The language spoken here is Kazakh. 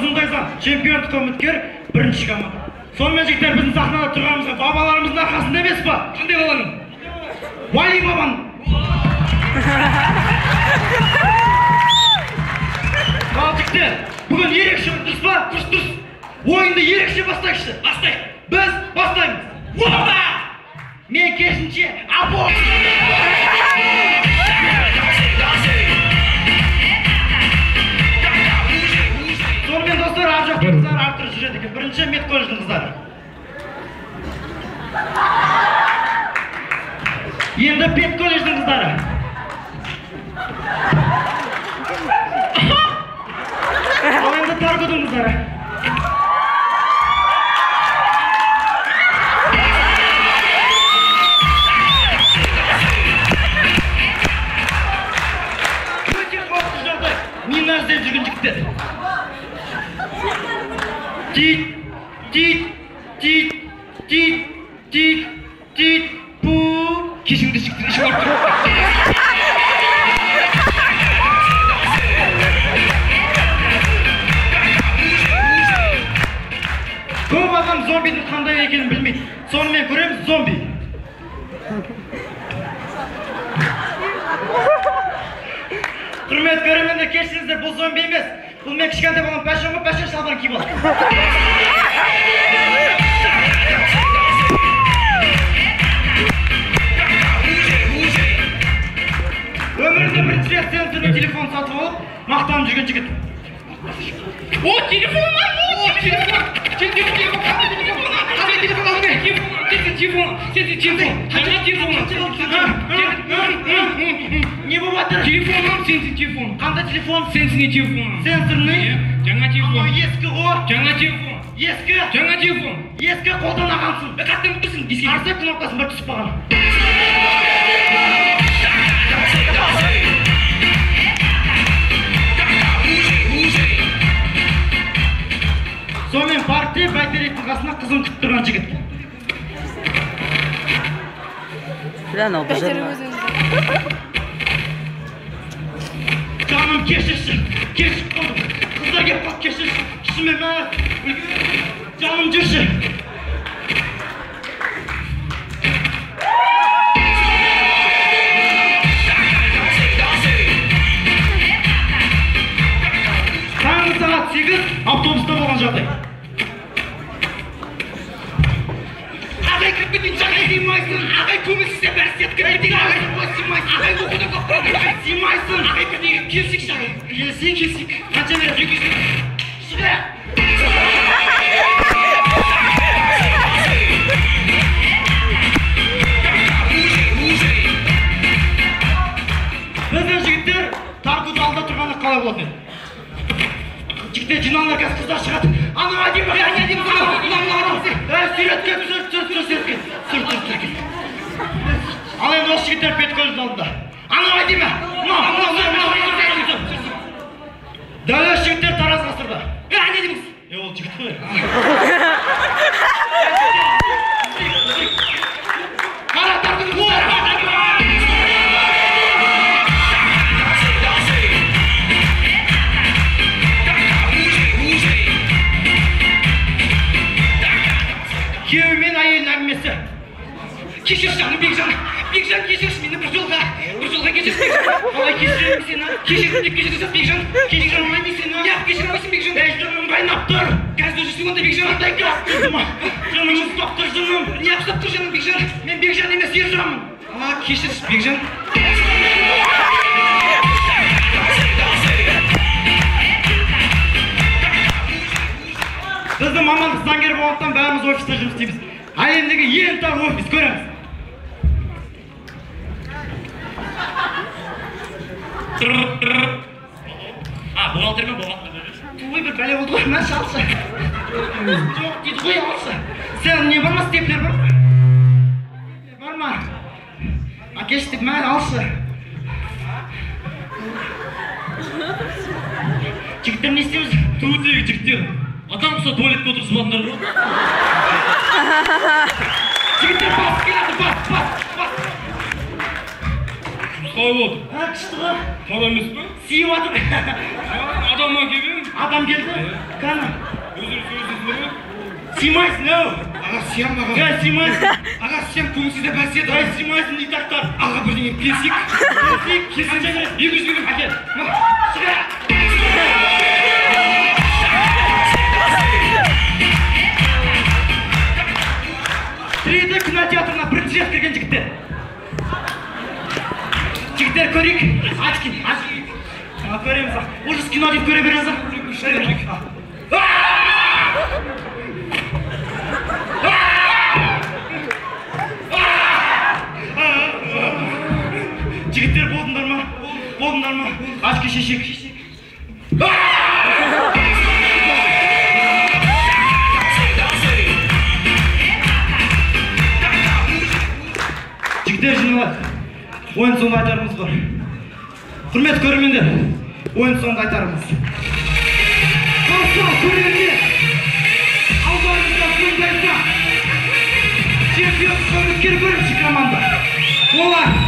зыңдайсан чемпиондыққа үміткер бірінші команда. Сонымен жігіттер біздің сахнада тұрғанымызға бабаларымыздың арқасында емес па? Қандай баланың? Вали бабаның. Ал жігіттер, бүгін ерекше дұрыс па? Дұрыс. Ойынды ерекше бастайықшы. Бастайық. Біз бастаймыз. Опа! Мен керісінше апо! Сонымен достар, ар жақтың қыздар артыры жүреді екен. Бірінші мед колледждің қыздары. Енді пет колледждің қыздары. Ал енді Таргудың қыздары. Мина іздеп жүрген жігіттер. Тит, пу. Кешіңді жігіттер ішіп алып тұр. Көп адам зомбидің қандай екенін білмейді. Сонымен көреміз зомби. Құрмет көрермендер, кешіріңіздер, бұл зомби емес. Бұл мен кішкентай балам пәшен шалбарын киіп алды. Өмірінде бірінші рет сенсорный телефон сатып алып, мақтанып жүрген жігіт. О, телефон бар! Не боватыр? Телефоным, сенсорный телефон. Қандай телефон? Сенсорный телефон. Сенсорный? Жаңа телефон. Ескі ғой? Жаңа телефон. Ескі? Жаңа телефон. Ескі қолдан ағансың. Қаттың тұрсың? Арзай кнопкасын бір түсіп баған. Сонымен паркте бәйтеректің қасына қызын күтіп тұрған жігіт. Жаным кешірші, кешіп қалдым. Қыздар кеп қалып кешірші. Шымен мәр, жаным жүрші. Таңғы сағат 8 автобуста болған жағдай. Ағай кірпетін жағай деймайсың. Ағай көмілсізде бәрі сеткі дейдегі ағай сыймайсың. Ағай оқуда қоқпады. Ағай сыймайсың. Ағай бірдегі келсек жағай. Келсек. Қанша береді? Шыға! Біздің жігіттер Таргуды алда тұрғаны қалай болады еді? Жігіттер жиналыңдар, қазір қыздар шығады. Ана әдемі, сүйреткен, сүйреткен. Ал енді осы жігіттер пет көздің алдында. Ана әдемі, дәл осы жігіттер Тараз ғасырда. Әне деміз? Ол жігіт қой. Қара Таргудың қыздары. Күйеуі мен әйелдің әңгімесі. Кешірші жаным, Бекжан кешірші мені бір жолға кешірші Бекжан. Қалай кешірем сені? Кешірім деп кешірсіз Бекжан. Кешірім алмаймын сені. Яқ кешірмейсің Бекжан. Жырым қайнап тұр. Қазір жүрсің онда Бекжан. Қандай газ тұрдым. Жырым ұстап тұр жырым. Не ұстап тұр жаным Бекжан? Мен Бекжан емес ержанмын. Кешірші Бекжан. Біздің мамандық заңгер болғандықтан бәріміз офиста жұмыс істейміз. Әлемдегі ең тар офис көреміз. Бухгалтер ме? Ой, бір бәле болды ғой, мән шалшы. Жоқ, дейді қой алшы. Сен не бар ма, степлер бар ма? Бар ма? Кештік мән алшы. Жігіттер не істейміз? Туытегі жігіттер. Адам құса туалетке отырсып атындар ғой. Жігіттер бас келеді, бас. Қалай болды? Күшті ғой. Мада емес пе? Сүйіп атыр. Адам әкебем. Адам келді. Қана. Симайсың, ау. Аға сиям аға. Жай симайсың. Аға сиям көңілсізде бәседі. Жай симайсың итақтар. Аға бірдеңе келсек. Келсек 200 миллион әкел. Шыға. Тірейді кинотеатрына бірінші рет кірген жігіттер. Жігіттер көрейік. Ачки. Көреміз. Ужас кино деп көре береміз. Жігіттер болдыңдар ма? Болдыңдар ма? Ачки шешек. Жігіттер жиналады. Ойын соңғы айтарымыз бар. Құрметті көрермендер, ойын соңғы айтарымыз. Қоса көрермендер, алдарыңызда соңдайса чемпион үміткер бірінші команда. Олар